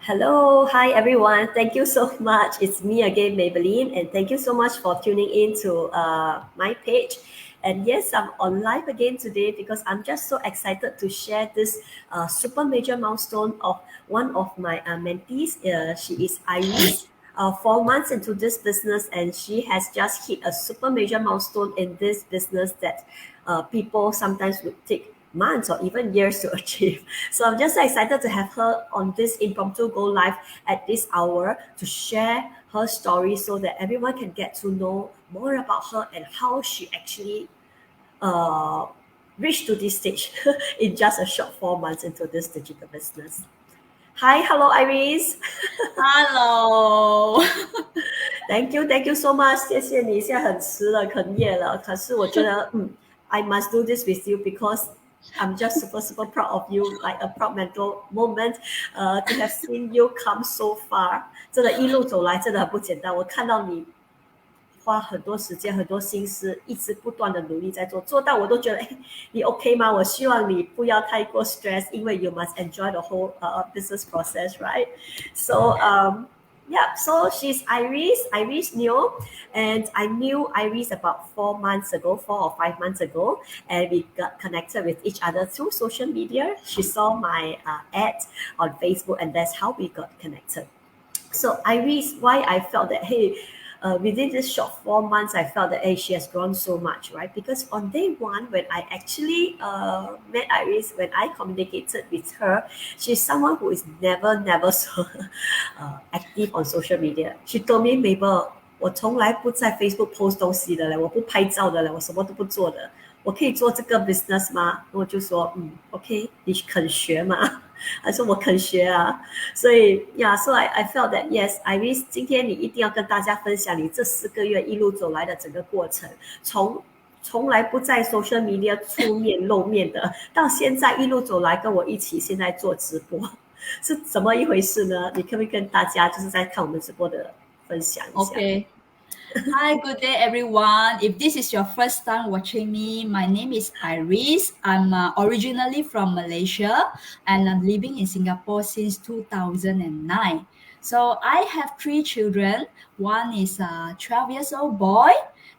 Hello, hi everyone. Thank you so much. It's me again, Maybelline, and thank you so much for tuning in to my page. And yes, I'm on live again today because I'm just so excited to share this super major milestone of one of my mentees. She is Iris. 4 months into this business, and she has just hit a super major milestone in this business that people sometimes would take months or even years to achieve. So I'm just excited to have her on this impromptu go live at this hour to share her story so that everyone can get to know more about her and how she actually uh, reached to this stage in just a short 4 months into this digital business. Hi, hello, Iris. Hello，Thank you so much. 谢谢你。现在很迟了，很夜了。可是我觉得，I must do this with you because I'm just super proud of you, like a proud mental moment. To have seen you come so far，真的，一路走来真的很不简单。我看到你花很多时间、很多心思，一直不断的努力在做，做到我都觉得，哎，你 OK 吗？我希望你不要太过 stress，因为 you must enjoy the whole business process, right? So yeah, so she's Iris Neo, and I knew Iris about 4 months ago, 4 or 5 months ago, and we got connected with each other through social media. She saw my ad on Facebook, and that's how we got connected. So Iris, why I felt that hey, within this short 4 months, I felt that hey, she has grown so much, right? Because on day one, when I actually met Iris, when I communicated with her, she's someone who is never so active on social media. She told me, Mabel, 我从来不在 Facebook post 东西的嘞，我不拍照的嘞，我什么都不做的。我可以做这个 business 吗？我就说，OK，你肯学吗？还是我肯学啊？所以 yeah, so I felt that yes, Iris，今天你一定要跟大家分享你这4个月一路走来的整个过程，从来不在 social media 出面露面的，到现在一路走来跟我一起现在做直播，是怎么一回事呢？你可不可以跟大家就是在看我们直播的分享一下？OK。Hi, good day, everyone. If this is your first time watching me, my name is Iris. I'm originally from Malaysia and I'm living in Singapore since 2009. So I have three children. One is a 12 years old boy,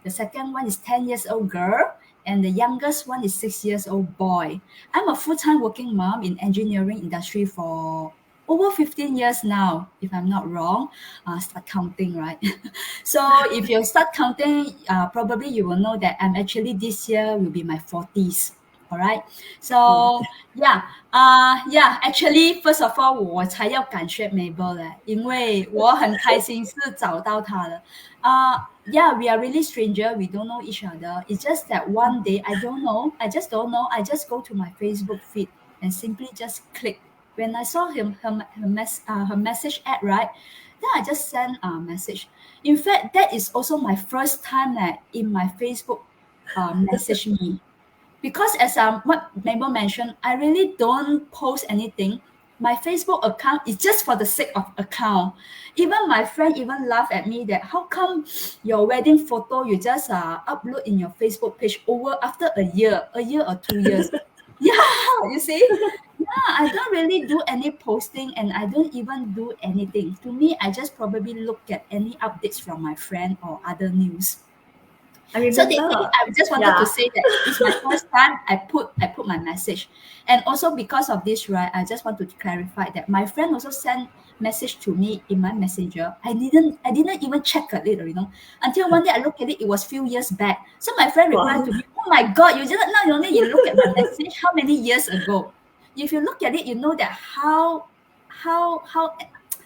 the second one is 10 years old girl, and the youngest one is 6 years old boy. I'm a full-time working mom in engineering industry for over 15 years now, if I'm not wrong. Start counting, right? So if you start counting, probably you will know that I'm actually this year will be my 40s. All right. So yeah, yeah. Actually, first of all, 我才要感谢 Mabel 嘞，因为我很开心是找到她的。Yeah, we are really stranger. We don't know each other. It's just that one day, I don't know. I just don't know. I just go to my Facebook feed and simply just click. When I saw her message ad, right, then I just sent a message. In fact, that is also my first time that in my Facebook message me. Because as what Mabel mentioned, I really don't post anything. My Facebook account is just for the sake of account. Even my friend even laugh at me that how come your wedding photo you just upload in your Facebook page over after a year or 2 years. Yeah, you see? Yeah, I don't really do any posting and I don't even do anything. To me, I just probably look at any updates from my friend or other news. I So the thing remember, I just wanted to yeah. say that it's my first time I put my message. And also because of this, right, I just want to clarify that my friend also sent message to me in my messenger. I didn't even check at it, Until one day I look at it, it was few years back. So my friend replied Wow. to me, "Oh my god, you just not only you look at my message, how many years ago?" If you look at it, you know that how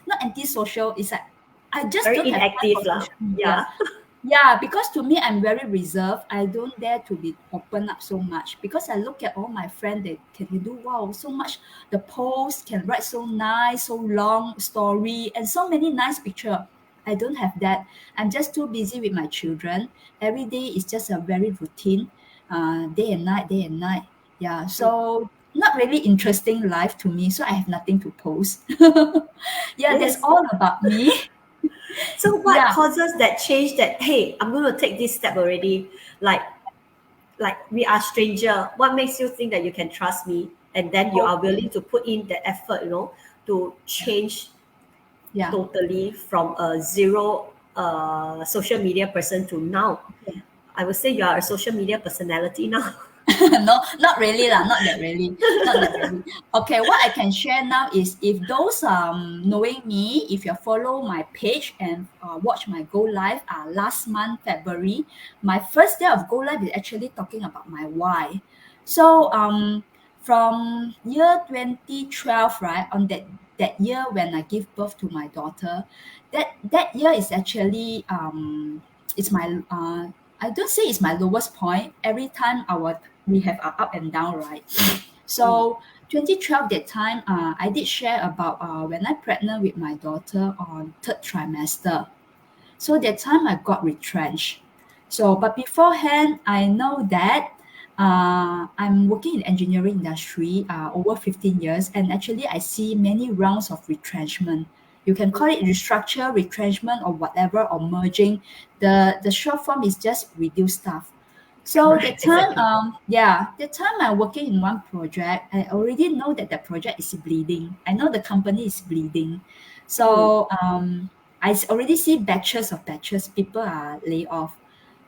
not antisocial, it's like I just Very don't have time inactive for lah. social media. Yeah. Yeah, because to me, I'm very reserved. I don't dare to be open up so much because I look at all my friends, they can do wow, so much. The post can write so nice, so long story, and so many nice picture. I don't have that. I'm just too busy with my children. Every day is just a very routine, day and night, day and night. Yeah, so not really interesting life to me. So I have nothing to post. Yeah, that's Yes. all about me. So what Yeah. causes that change that, hey, I'm going to take this step already? Like, like we are stranger. What makes you think that you can trust me? And then you are Okay. willing to put in the effort, to change Yeah. totally from a zero social media person to now. Okay. I would say you are a social media personality now. No, not really lah, not that really, not that really. Okay, what I can share now is if those knowing me, if you follow my page and watch my go live last month February, my first day of go live is actually talking about my why. So from year 2012, right, on that year when I give birth to my daughter, that year is actually it's my I don't say it's my lowest point. Every time we have our up and down, right? Mm, So 2012 that time, I did share about when I pregnant with my daughter on third trimester. So that time I got retrenched. So, but beforehand, I know that I'm working in engineering industry over 15 years, and actually I see many rounds of retrenchment. You can call it restructure, retrenchment, or whatever, or merging. The short form is just reduce staff. So correct, that time, exactly. that time I'm working in one project. I already know that the project is bleeding. I know the company is bleeding. Mm, So already see batches people are laid off. mm.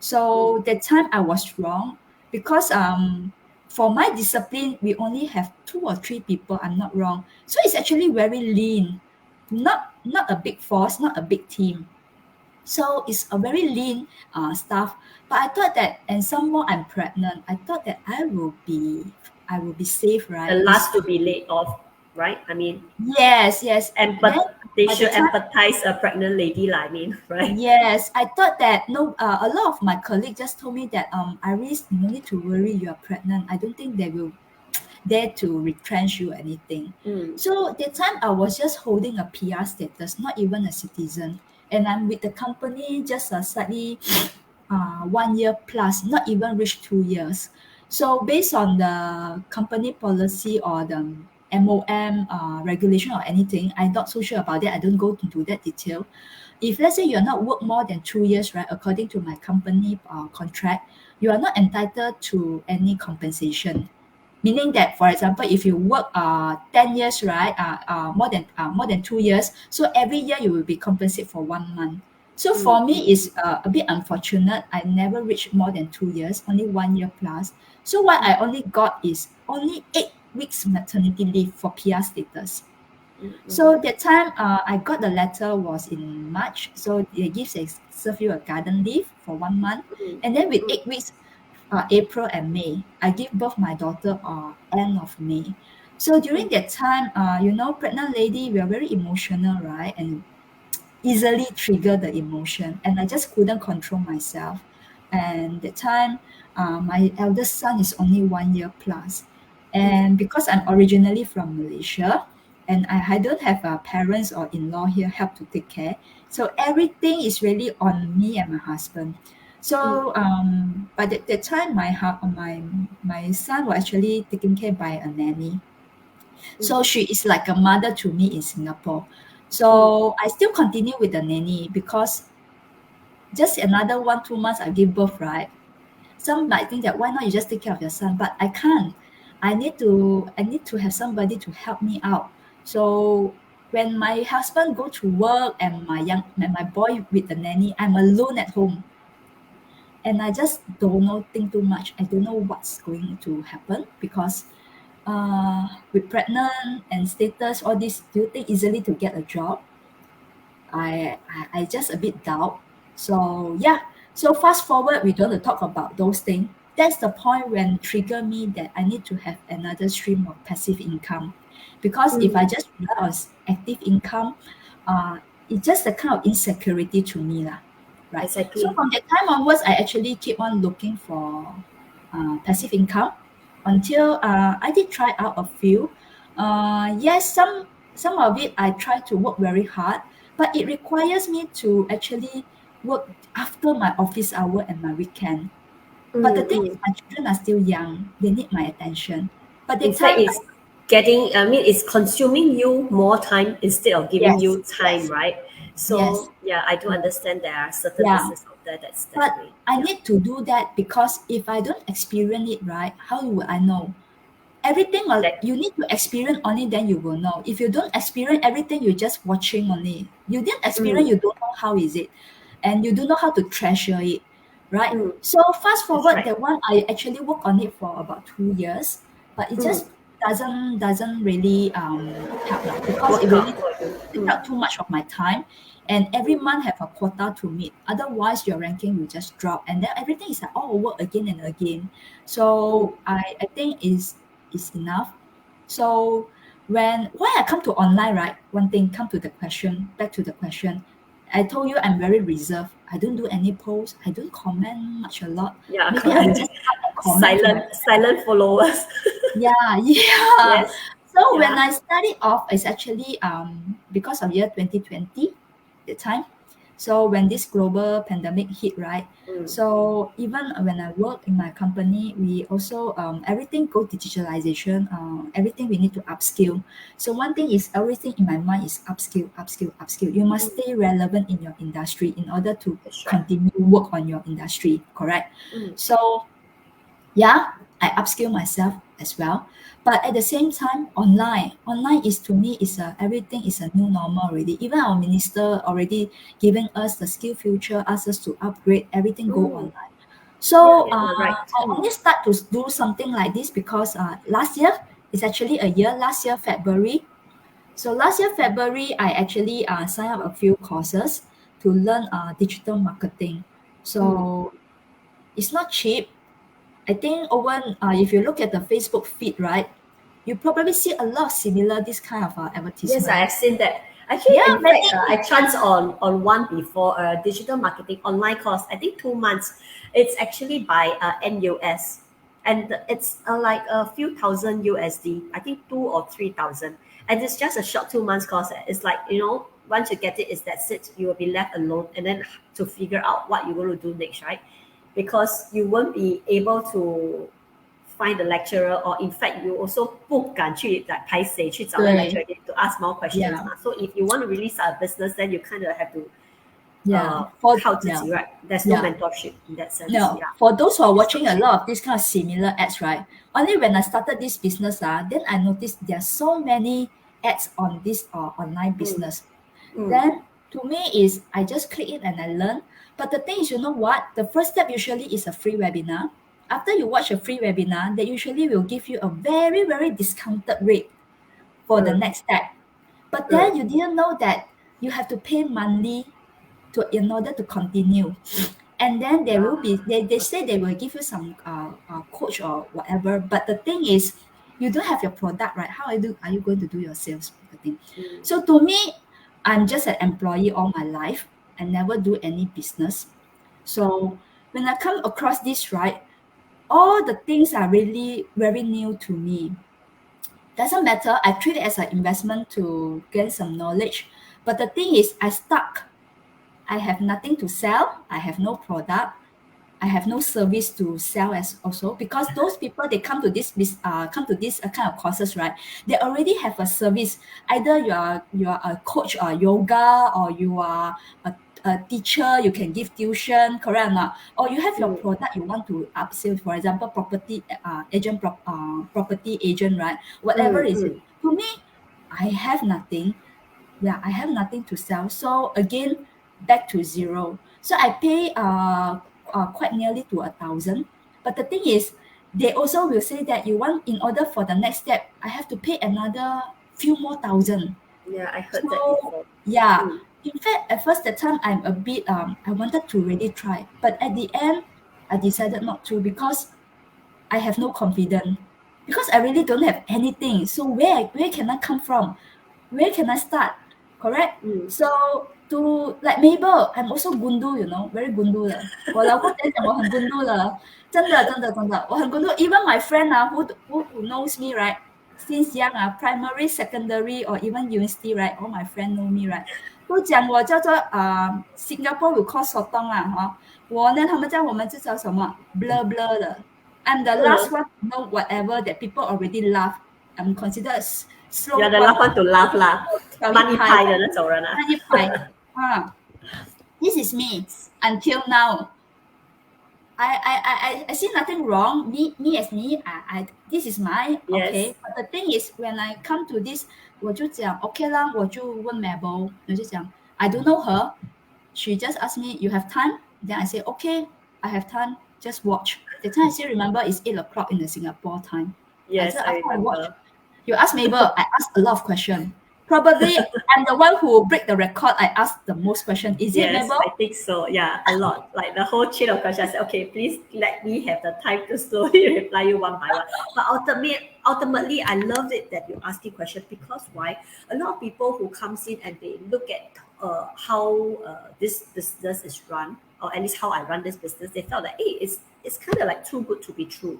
So that time I was wrong because for my discipline we only have 2 or 3 people. I'm not wrong. So it's actually very lean, not a big force, not a big team. So it's a very lean staff. But I thought that, and some more I'm pregnant. I thought that I will be safe, The right? It's last to be laid off, right? I mean, yes, yes. Then they by the should time empathize a pregnant lady, like, I mean, right? yes, I thought that no, a lot of my colleagues just told me that Iris, no need to worry, you are pregnant. I don't think they will dare to retrench you or anything. Mm, So that time I was just holding a PR status, not even a citizen, and I'm with the company just slightly 1 year plus, not even reach 2 years. So based on the company policy or the MOM regulation or anything, I'm not so sure about that. I don't go into that detail. If let's say you're not work more than 2 years, right, according to my company contract, you are not entitled to any compensation. Meaning that, for example, if you work 10 years, right, more than 2 years, so every year you will be compensated for 1 month. So mm, for me, mm, it's a bit unfortunate. I never reached more than 2 years, only 1 year plus. So what I only got is only 8 weeks maternity leave for PR status. mm, mm, So that time, I got the letter was in March. So they serve you a garden leave for 1 month, mm, and then with mm, 8 weeks, April and May, I give birth my daughter end of May. So during that time, pregnant lady, we are very emotional, right? And easily trigger the emotion, and I just couldn't control myself. And that time, my eldest son is only 1 year plus, mm, and because I'm originally from Malaysia, and I don't have parents or in-law here help to take care, so everything is really on me and my husband. mm, So by that time, my son was actually taken care by a nanny, mm, so she is like a mother to me in Singapore. mm, So I still continue with the nanny because just another 1 2 months I give birth, right? Some might think that why not you just take care of your son, but I can't. I need to have somebody to help me out. So when my husband go to work and my boy with the nanny, I'm alone at home. And I just don't know, think too much. I don't know what's going to happen because with pregnant and status, all this, do you think easily to get a job? I just a bit doubt. So yeah. So fast forward, we don't want to talk about those things. That's the point when trigger me that I need to have another stream of passive income. Because if I mm. just rely on active income, uh, it's just a kind of insecurity to me lah. Right. So Exactly. from that time onwards, I actually keep on looking for passive income until I did try out a few. Yes, some of it I try to work very hard, but it requires me to actually work after my office hour and my weekend. But the Mm, thing is, mm. my children are still young; they need my attention. But the In fact, time, it's it's consuming you more time instead of giving yes, you time, yes, right? yes, So, yeah, I do yes, understand there are certain yeah. business out there that's that But way. I Yeah. need to do that because if I don't experience it, right, how will I know? everything Like, you need to experience only, then you will know. If you don't experience everything, you're just watching only. You didn't experience, you don't know how is it, and you don't know how to treasure it, right? mm, So fast that's forward right. that one, I actually worked on it for about 2 years, but it Mm, just doesn't really help now, because it work really out for you. take up too much of my time, and every month have a quota to meet. Otherwise, your ranking will just drop, and then everything is like all over again and again. Mm, So I think is enough. So when why I come to online, right? One thing, come to the question, back to the question. I told you I'm very reserved. I don't do any posts. I don't comment much a lot. yeah, Maybe I will correct. just type a comment to my Silent followers. yeah, yeah. Yes. So when Yeah. I started off, it's actually because of year 2020, the time. So when this global pandemic hit, right? Mm, So even when I work in my company, we also everything go digitalization. Everything we need to upskill. So one thing is everything in my mind is upskill, upskill, upskill. You must mm, stay relevant in your industry in order to that's right. continue work on your industry. Correct. Mm, So yeah, I upskill myself as well, but at the same time online is to me is a everything is a new normal already. Even our minister already giving us the skill future, ask us to upgrade, everything go mm, online. yeah, So yeah, you're right. I only start to do something like this because last year is actually a year, last year February. So last year February I actually signed up a few courses to learn digital marketing. Mm, So it's not cheap. I think over if you look at the Facebook feed, right, you probably see a lot of similar this kind of yes, I advertisement. have seen that. Actually, Yeah, in fact, many. I chanced on one before, digital marketing online course. I think 2 months. It's actually by NUS, and it's like a few thousand USD. I think 2 or 3 thousand, and it's just a short 2 months course. It's like, once you get it, is that's it. You will be left alone, and then to figure out what you're going to do next, right? Because you won't be able to find the lecturer, or in fact you also 不敢去 like 拍谁去找那 lecturer 对 to ask more questions yeah, So if you want to really start a business, then you kind of have to yeah, for靠自 yeah, 己 right? There's no yeah. mentorship in that sense. No, Yeah, for those who are it's not watching a cheap. lot of this kind of similar ads, right? Only when I started this business, then I noticed there are so many ads on this online Mm, business. mm, Then to me is I just click it and I learn. But the thing is, you know what? The first step usually is a free webinar. After you watch a free webinar, they usually will give you a very, very discounted rate for the mm, next step. But mm, then you didn't know that you have to pay monthly to in order to continue. And then there will be they say they will give you some coach or whatever. But the thing is, you don't have your product, right? How are you going to do your sales marketing? mm, So to me, I'm just an employee all my life. I never do any business. So when I come across this, right, all the things are really very new to me. Doesn't matter. I treat it as an investment to gain some knowledge. But the thing is, I stuck. I have nothing to sell. I have no product. I have no service to sell as also, because those people they come to this kind of courses, right? They already have a service. Either you are a coach or yoga, or you are a teacher. You can give tuition, correct or not? Or you have your mm, product you want to upsell. For example, property agent, right? Whatever mm, is it. mm. To me, I have nothing. Yeah, I have nothing to sell. So again, back to zero. So I pay quite nearly to 1,000. But the thing is, they also will say that you want in order for the next step, I have to pay another few more thousand. Yeah, I heard that So before. yeah, Mm, in fact, at first that time I'm a bit I wanted to really try, but at the end I decided not to, because I have no confidence, because I really don't have anything. So where can I come from? Where can I start? Correct? mm. So to like Mabel, I'm also gundu, very gundu 的。我老公讲我很 gundu 的，真的，真的，真的，我很 gundu. Even my friend who knows me, right? Since young primary, secondary, or even university, right? All my friend know me, right? 都讲我叫做Singapore will call sotong 他们叫我们就叫什么 blur blur 的。I'm the last Uh, one to know whatever that people already laugh. I'm considered you're slow the one last one to laugh lah. 慢一拍的那种人啊。跳一排。This is me until now. I see nothing wrong. Me as me, this is my Yes, okay. But the thing is, when I come to this, 我就讲 OK 啦，我就问 Mabel，我就讲 I don't know her. She just asked me, you have time? Then I say, okay, I have time. Just watch. The time I still remember is 8 o'clock in the Singapore time. I yes, just I after I watch, remember. you ask Mabel, I ask a lot of questions. Probably I'm the one who will break the record. I ask the most question. Is it Yes, I Mabel? think so. Yeah, a lot. Like the whole chain of questions. I said, okay, please let me have the time to slowly reply you one by one. But ultimately, I love it that you asking questions because why? A lot of people who comes in and they look at how this business is run, or at least how I run this business, they felt like, hey, it's kind of like too good to be true.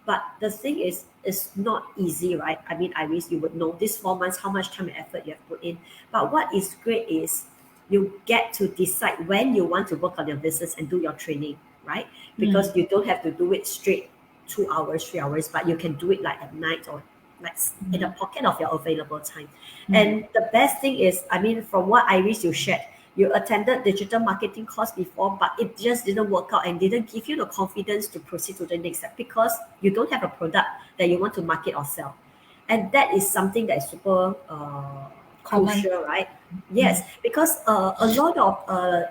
But the thing is, it's not easy, right? I mean, Iris, you would know this 4 months, how much time and effort you have put in. But what is great is you get to decide when you want to work on your business and do your training, right? Because you don't have to do it straight 2 hours, 3 hours, but you can do it like at night or like in a pocket of your available time. And the best thing is, I mean, from what Iris you shared, you attended digital marketing course before, but it just didn't work out and didn't give you the confidence to proceed to the next step because you don't have a product that you want to market or sell. And that is something that is super Common. crucial, right? Yes, because a lot of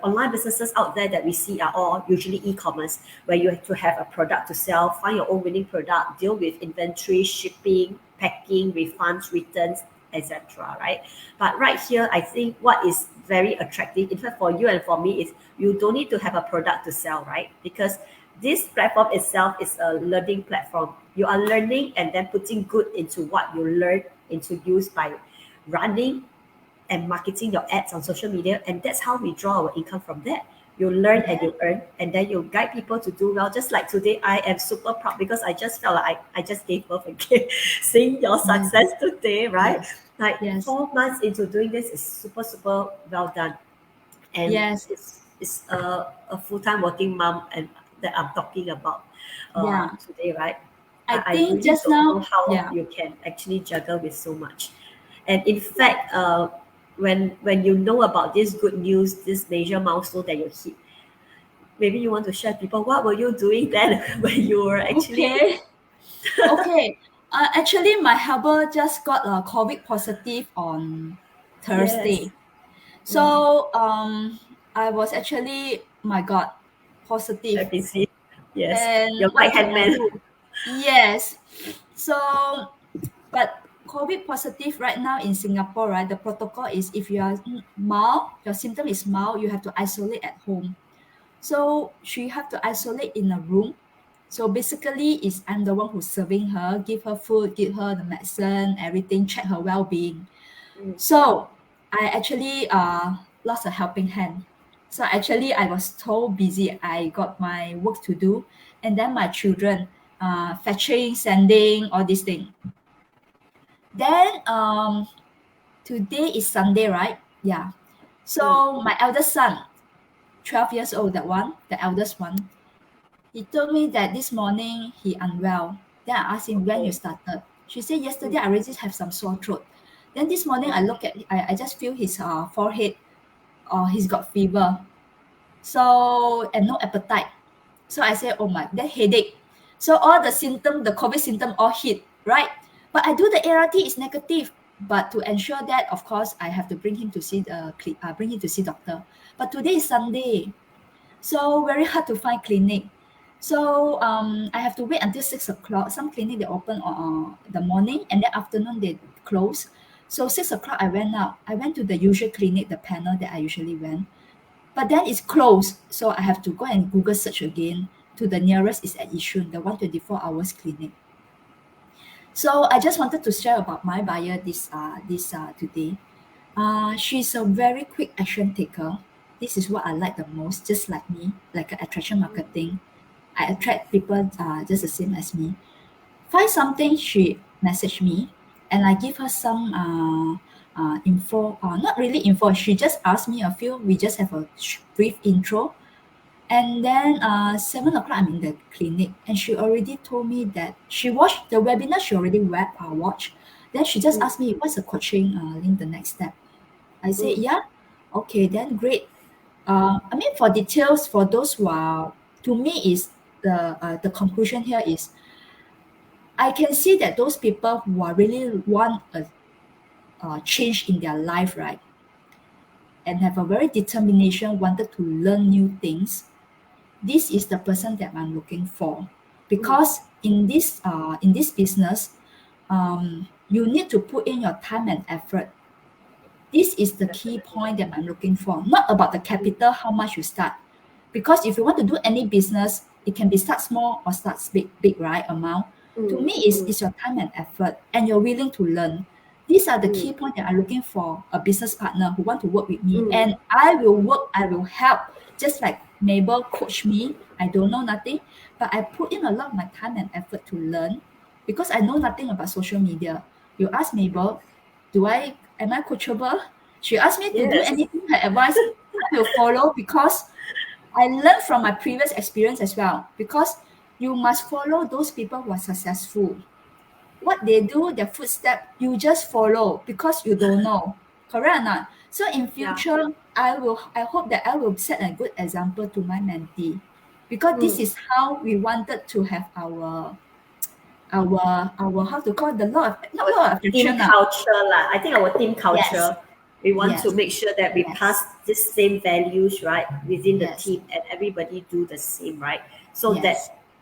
online businesses out there that we see are all usually e-commerce, where you have to have a product to sell, find your own winning product, deal with inventory, shipping, packing, refunds, returns, etc. Right? But right here, I think what is very attractive, in fact, for you and for me, is you don't need to have a product to sell, right? Because this platform itself is a learning platform. You are learning and then putting good into what you learn into use by running and marketing your ads on social media. And that's how we draw our income from that. You learn and you earn, and then you guide people to do well. Just like today, I am super proud because I just felt like I just gave birth again. Seeing your Yes, success today, right? yes, Like yes, 4 months into doing this is super, super well done. And yes, it's a full-time working mom and that I'm talking about yeah. today, right? I I think really just don't know now, how yeah, you can actually juggle with so much. And in fact, when you know about this good news, this major milestone that you hit, maybe you want to share people what were you doing then when you were actually okay, okay. Actually, my helper just got a COVID positive on yes, Thursday. So I was actually, my God, very positive, busy. Yes, and your right what can hand I man. do? Yes. So, but COVID positive right now in Singapore, right? The protocol is if you are mild, your symptom is mild, you have to isolate at home. So she have to isolate in a room. So basically, is I'm the one who's serving her, give her food, give her the medicine, everything, check her well-being. Mm. So I actually lost a helping hand. So actually I was so busy. I got my work to do, and then my children fetching, sending, all these things. Then today is Sunday, right? Yeah. Mm. So my eldest son, 12 years old, that one, the eldest one, he told me that this morning he unwell. Then I asked him when you Okay. started. She said yesterday Mm. I already have some sore throat. Then this morning I look at I just feel his forehead, he's got fever. So and no appetite. So I say, oh my, then headache. So all the symptom, the COVID symptom all hit, right? But I do the ART is negative. But to ensure that, of course, I have to bring him to see bring him to see doctor. But today is Sunday, so very hard to find clinic. So I have to wait until 6 o'clock. Some clinic they open on the morning and then afternoon they close. So 6 o'clock I went out. I went to the usual clinic, the panel that I usually went, but then it's closed. So I have to go and Google search again to the nearest is at Yishun, the 124 hours clinic. So I just wanted to share about my buyer this today. She's a very quick action taker. This is what I like the most, just like me, like attraction marketing. I attract people just the same as me. Find something, she message me, and I give her some info. Not really info. She just asked me a few. We just have a brief intro, and then 7 o'clock I'm in the clinic, and she already told me that she watched the webinar. She already watched. Then she just Mm. asked me what's the coaching link, the next step. I said, Mm. yeah, okay, then great. I mean, for details, for those who are, to me, is the conclusion here is I can see that those people who are really want a change in their life, right, and have a very determination, wanted to learn new things. This is the person that I'm looking for, Mm, because in this business, you need to put in your time and effort. This is the key definitely. point that I'm looking for, not about the Mm, capital, how much you start. Because if you want to do any business, it can be start small or start big, right? Amount. To mm, me, is mm, is your time and effort, and you're willing to learn. These are the mm, key points that I'm looking for a business partner who want to work with me, mm. and I will work. I will help. Just like Mabel coach me, I don't know nothing, but I put in a lot of my time and effort to learn, because I know nothing about social media. You ask Mabel, am I coachable? She asked me to do Yes, anything, her advice, I will follow, because I learned from my previous experience as well. Because you must follow those people who are successful. What they do, their footstep, you just follow because you don't know. Correct or not? So in yeah. future, I hope that I will set a good example to my mentee, because this Mm. is how we wanted to have our how to call, the law of, not law of Team attraction. culture lah. I think our team Yes, culture, we want to yes, make sure that we pass yes, this same values, right, within the yes, team and everybody do the same, right? So yes, that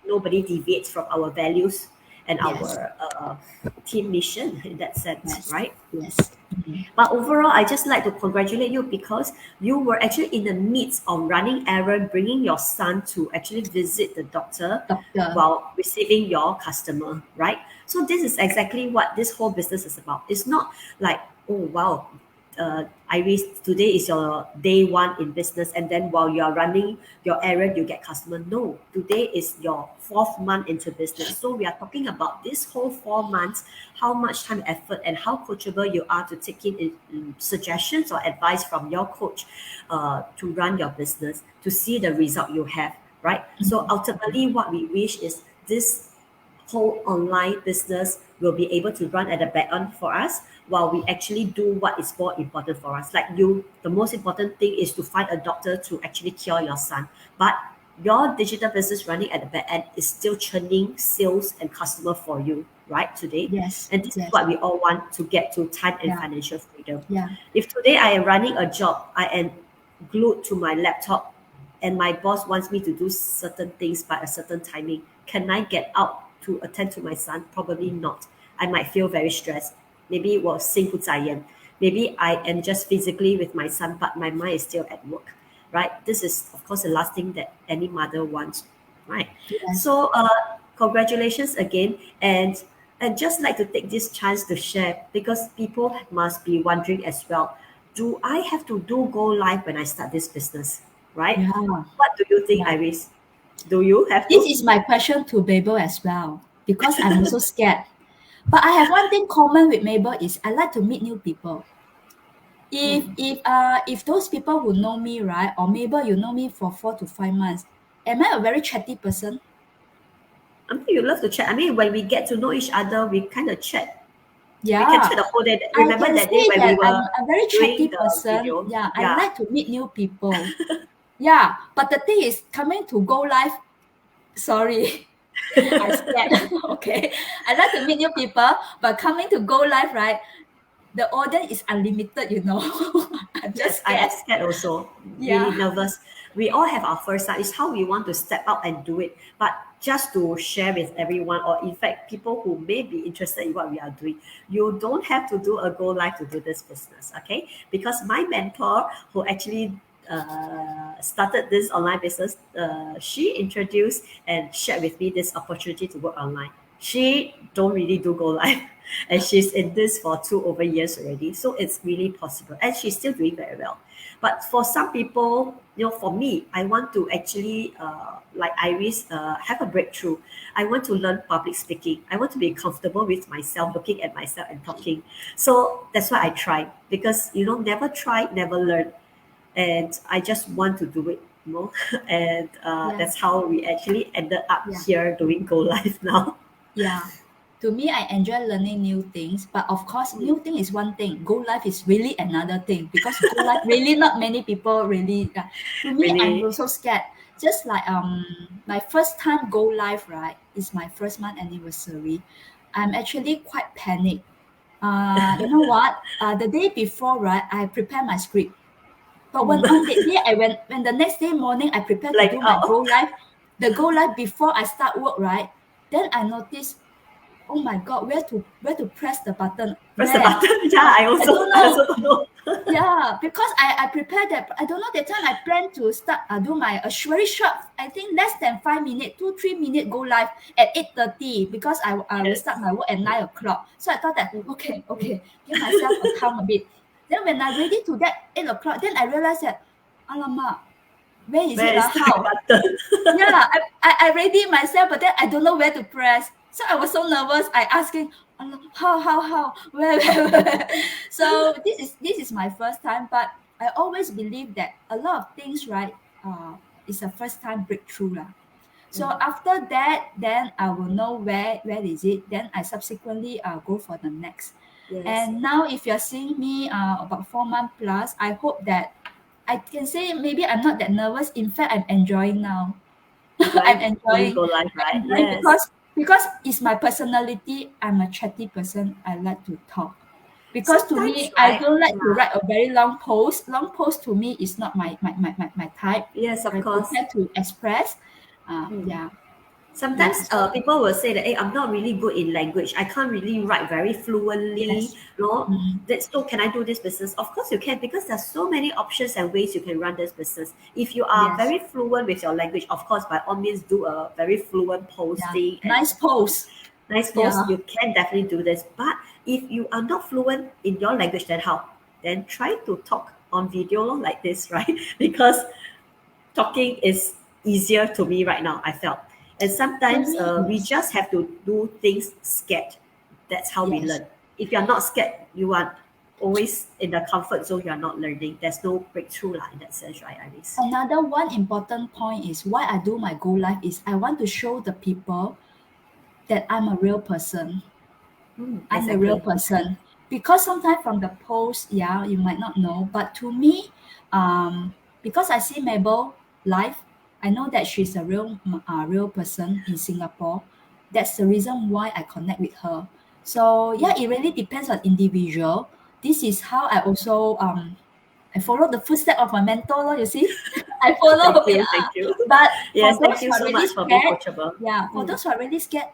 nobody deviates from our values and yes, our team mission in that sense, yes, right? yes. Mhm. But overall, I just like to congratulate you because you were actually in the midst of running errand, bringing your son to actually visit the doctor Doctor. while receiving your customer, right? So this is exactly what this whole business is about. It's not like, oh wow, Iris, today is your day one in business, and then while you are running your errand, you get customer. No, today is your fourth month into business. So we are talking about this whole 4 months, how much time, effort, and how coachable you are to take in suggestions or advice from your coach to run your business, to see the result you have, right? So Mhm. ultimately, what we wish is this whole online business will be able to run at the back end for us while we actually do what is more important for us. Like you, the most important thing is to find a doctor to actually cure your son. But your digital business running at the back end is still churning sales and customer for you, right? Today. Yes, And this is yes, what we all want to get to time and yeah, financial freedom. yeah. If today I am running a job, I am glued to my laptop and my boss wants me to do certain things by a certain timing. Can I get out to attend to my son? Probably not. I might feel very stressed. Maybe 我心不在焉. Maybe I am just physically with my son, but my mind is still at work, right? This is, of course, the last thing that any mother wants, right? Yes. So, congratulations again, and just like to take this chance to share because people must be wondering as well. Do I have to do go live when I start this business, right? Yeah, What do you think, yeah. Iris? Do you have This to? is my question to Mabel as well, because I'm also scared. But I have one thing common with Mabel is I like to meet new people. If those people who know me, right, or Mabel, you know me for 4 to 5 months, am I a very chatty person? I mean, you love to chat. I mean, when we get to know each other, we kind of chat. We can Yeah, chat the whole day. I Remember can that day say when we that were I'm a very chatty doing the person. video? Yeah, I Yeah. like to meet new people. Yeah, but the thing is, coming to go live, sorry, I scared. Okay, I like to meet new people, but coming to go live, right? The audience is unlimited. I'm Yes, just I am scared. scared also, really Yeah, nervous. We all have our first time. It's how we want to step out and do it. But just to share with everyone, or in fact, people who may be interested in what we are doing, you don't have to do a go live to do this business, okay? Because my mentor, who actually started this online business, she introduced and shared with me this opportunity to work online. She don't really do go live, and she's in this for 2 over years already, so it's really possible, and she's still doing very well. But for some people, for me, I want to actually, like Iris, have a breakthrough. I want to learn public speaking. I want to be comfortable with myself, looking at myself and talking. So that's why I try, because never try, never learn, and I just want to do it. And yeah, that's how we actually ended up yeah, here doing Go Live now. yeah. To me, I enjoy learning new things, but of course, new thing is one thing. Go live is really another thing, because go live really not many people really. To me, I'm Really, also scared. just like my first time go live, right? Is my first month anniversary. I'm actually quite panicked. You know what? The day before, right, I prepare my script. But when on that day, when the next day morning I prepare to Like, do my oh, go live, the go live before I start work, right? Then I notice, oh my god, where to press the button? press the Where? button. Yeah, I don't I know. also don't know. Yeah, because I prepared that. I don't know that time I planned to start do my very short. I think less than 5 minutes, 2 3 minute go live at 8:30 because I will start Yes. my work at 9 o'clock. So I thought that Mm. okay, give myself a calm a bit. Then when I ready to that 8 o'clock, then I realized that alamak, where is it? Where is the How? button? Yeah, I ready myself, but then I don't know where to press. So I was so nervous. I asking, "Allah, how, where?" So this is my first time, but I always believe that a lot of things, right, is a first time breakthrough lah. So Mm. after that, then I will know where is it. Then I subsequently go for the next. Yes. And now, if you're seeing me about 4 months plus, I hope that I can say maybe I'm not that nervous. In fact, I'm enjoying now. I'm Enjoying doing enjoying. go live, I'm right? enjoying Yes. because it's my personality. I'm a chatty person. I like to talk. Because to Sometimes, me, I right? don't like to Yeah. write a very long post. Long post to me is not my type. Yes, of I course. prefer to express. Mm. Yeah, yeah. Sometimes So people will say that, hey, I'm not really good in language. I can't really write very fluently. yes. No, Mm, that's so can I do this business? Of course you can because there's so many options and ways you can run this business. If you are yes. very fluent with your language, of course, by all means, do a very fluent Yeah. posting and Nice post. nice Yeah. post. You can definitely do this. But if you are not fluent in your language, then how? Then try to talk on video like this, right? Because talking is easier to me right now, I felt. And To sometimes me, we yes. just have to do things scared. That's how we Yes. learn. If you're not scared, you are always in the comfort zone, you're not learning. There's no breakthrough in that sense, right, Iris? Another one important point is why I do my go live is I want to show the people that I'm a real person. I'm a real Exactly. person. Because sometimes from the post, yeah, you might not know, but to me, because I see Mabel live, I know that she's a real person in Singapore. That's the reason why I connect with her. So yeah, it really depends on individual. This is how I also I follow the footstep of my mentor, lor, you see. I Thank follow, you. yeah. Thank you. But Yes, for thank those you who are so really much for being scared, coachable. yeah, for Mm, those who are really scared,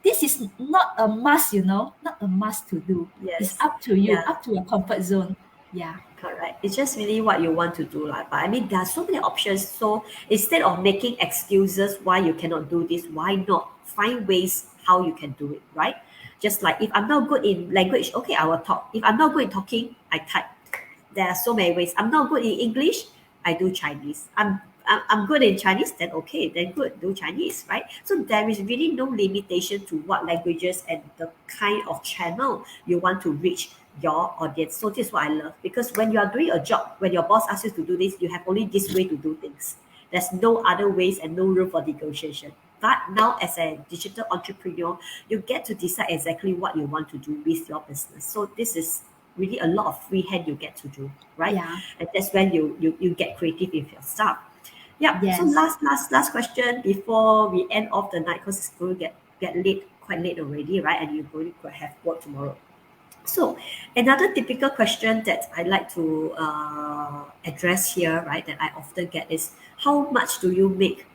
this is not a must, not a must to do. It's yes. up to you, Yeah. up to your comfort zone. Yeah. Correct. It's just really what you want to do, like. But I mean, there are so many options. So instead of making excuses why you cannot do this, why not find ways how you can do it, right? Just like if I'm not good in language, okay, I will talk. If I'm not good in talking, I type. There are so many ways. I'm not good in English, I do Chinese. I'm good in Chinese, then okay, then good, do Chinese, right? So there is really no limitation to what languages and the kind of channel you want to reach your audience. So this is what I love because when you are doing a job, when your boss asks you to do this, you have only this way to do things. There's no other ways and no room for negotiation. But now, as a digital entrepreneur, you get to decide exactly what you want to do with your business. So this is really a lot of free hand you get to do, right? Yeah. And that's when you get creative with your stuff. Yeah. So Yes. last question before we end off the night because it's going to get late, quite late already, right? And you're going to have work tomorrow. So another typical question that I like to address here, right, that I often get is how much do you make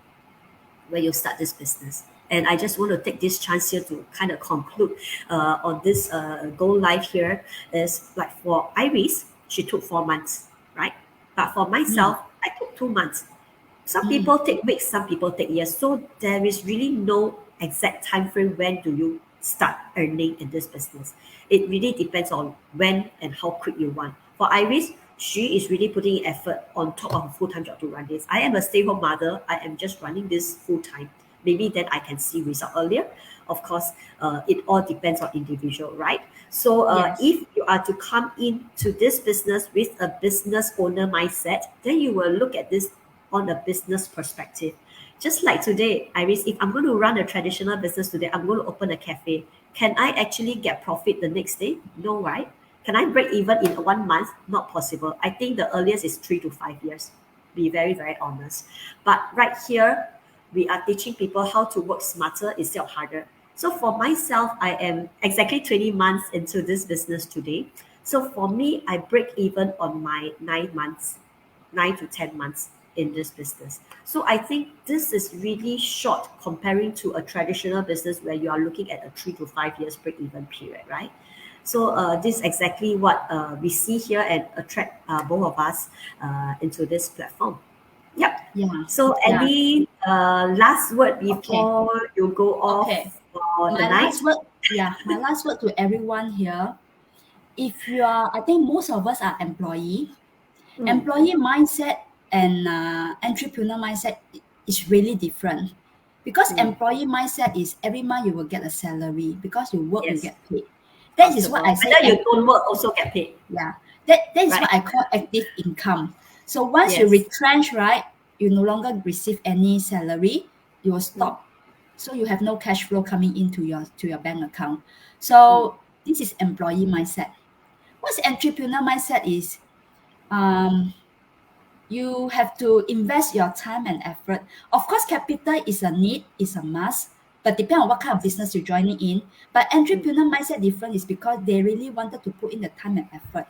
when you start this business? And I just want to take this chance here to kind of conclude on this go live here is like for Iris, she took 4 months, right? But for Mm, myself, I took 2 months. Some mm, people take weeks, some people take years. So there is really no exact time frame when do you start earning in this business. It really depends on when and how quick you want. For Iris, she is really putting in effort on top of a full-time job to run this. I am a stay-home mother. I am just running this full-time. Maybe then I can see result earlier. Of course, it all depends on individual, right? So yes. if you are to come into this business with a business owner mindset, then you will look at this on a business perspective. Just like today, Iris, if I'm going to run a traditional business today, I'm going to open a cafe. Can I actually get profit the next day? No, right? Can I break even in 1 month? Not possible. I think the earliest is 3 to 5 years. be very, very honest. But right here, we are teaching people how to work smarter instead of harder. So for myself, I am exactly 20 months into this business today. So for me, I break even on my 9 months, 9 to 10 months in this business. So I think this is really short comparing to a traditional business where you are looking at a 3 to 5 years break even period, right? So this is exactly what we see here and attract both of us into this platform. Yep. Yeah. So Yeah. any last word Okay. before you go Okay. off for the My night? last word, yeah, my last word to everyone here. If you are, I think most of us are Mm, employee mindset and entrepreneur mindset is really different. Because mm, employee mindset is every month you will get a salary because you work, you yes, get paid. That is what I comfortable. say. Whether you don't work, also get paid, Yeah, that is right? what I call active income. So once you Yes. retrench, right, you no longer receive any salary, you will Mm, stop. So you have no cash flow coming into your bank account. mm, So this is employee mindset. What's entrepreneur mindset is um you have to invest your time and effort. Of course, capital is a need, is a must, but depend on what kind of business you're joining in. But mm, entrepreneur mindset different is because they really wanted to put in the time and effort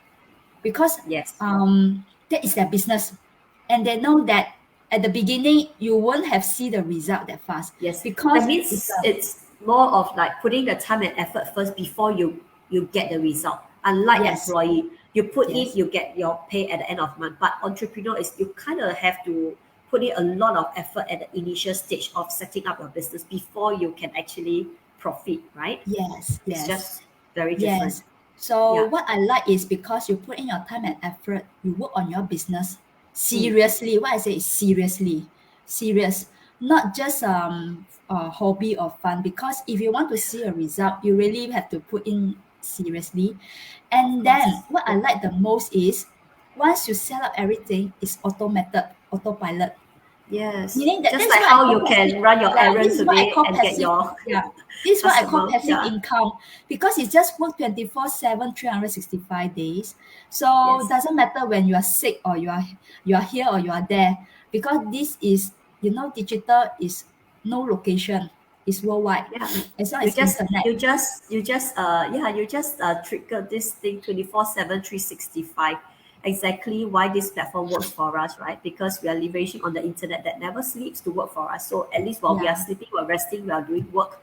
because yes. that is their business, and they know that at the beginning you won't have see the result that fast Yes, because that it's means a it's more of like putting the time and effort first before you get the result. Unlike yes, employee, you put in, yes, you get your pay at the end of month. But entrepreneur is you kind of have to put in a lot of effort at the initial stage of setting up your business before you can actually profit, right? yes, It's yes. just very different. Yes. So Yeah. what I like is because you put in your time and effort, you work on your business Mm, seriously. What I say is seriously, serious, not just a hobby or fun. Because if you want to see a result, you really have to put in seriously. of And then course. what I Yeah. like the most is once you set up everything, it's automated, autopilot. Yes. Meaning that Just that's like what I how call you passive. can run your Yeah, this errand is what I today call and get passive. your Yeah, this is what I call customer. passive Yeah. income because it's just work 24/7, 365 days. So it Yes. doesn't matter when you are sick or you are here or you are there because this is digital is no location, it's worldwide Yeah, as well you as just internet. you just you just yeah, you just trigger this thing 24/7, 365. Exactly why this platform works for us, right? Because we are leveraging on the internet that never sleeps to work for us. So at least while we are Yeah, sleeping, we're resting, we are doing work,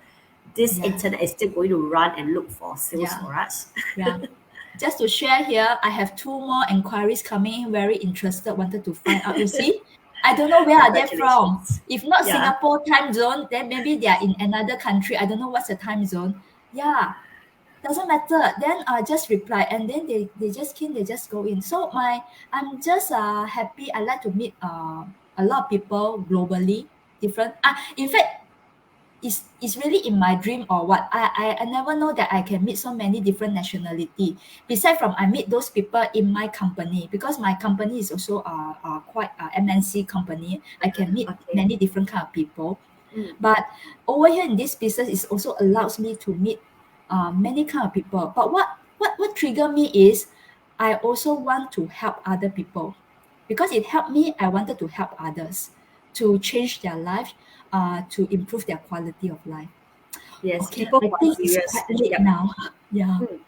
this yeah, internet is still going to run and look for sales yeah, for us. yeah. Just to share here, I have two more inquiries coming in, very interested, wanted to find out. You see, I don't know where are they from. Congratulations. If not Yeah. Singapore time zone, then maybe they are in another country. I don't know what's the time zone. Yeah, doesn't matter. Then I just reply, and then they just keen, they just go in. So I'm just happy. I like to meet a lot of people globally, different. In fact, is really in my dream or what. I never know that I can meet so many different nationality. Besides from I meet those people in my company because my company is also quite a MNC company. I can meet Okay. many different kind of people. Mm, But over here in this business, it also allows me to meet many kind of people. But what trigger me is I also want to help other people because it helped me. I wanted to help others to change their life, to improve their quality of life. yes, Okay, people I who are think it's serious. quite late Yep. now. Yeah. Mm.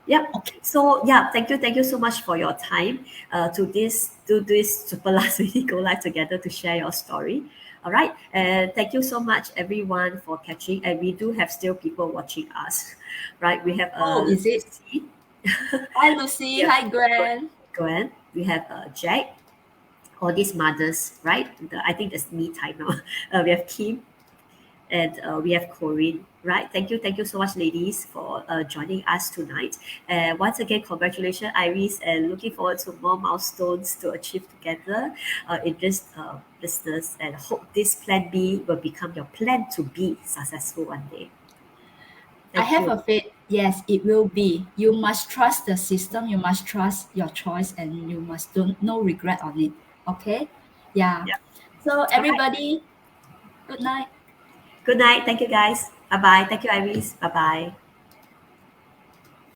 Yep. Okay. So yeah, thank you so much for your time to this super last minute go live together to share your story. All right, and thank you so much everyone for catching. And we do have still people watching us, right? We have Oh, is it? Lucy, Hi, we Lucy. have Hi, Gwen. Gwen, we have Jack, all these mothers, right? I think that's me time now. We have Kim, and we have Corinne, right? Thank you so much, ladies, for joining us tonight. And once again, congratulations, Iris, and looking forward to more milestones to achieve together in this business. And hope this plan B will become your plan to be successful one day. I Thank have a you. faith. Yes, it will be. You must trust the system. You must trust your choice, and you must don't no regret on it. Okay. Yeah. Yeah. So All right. everybody, good night. Good night. Thank you, guys. Bye bye. Thank you, Iris. Bye bye.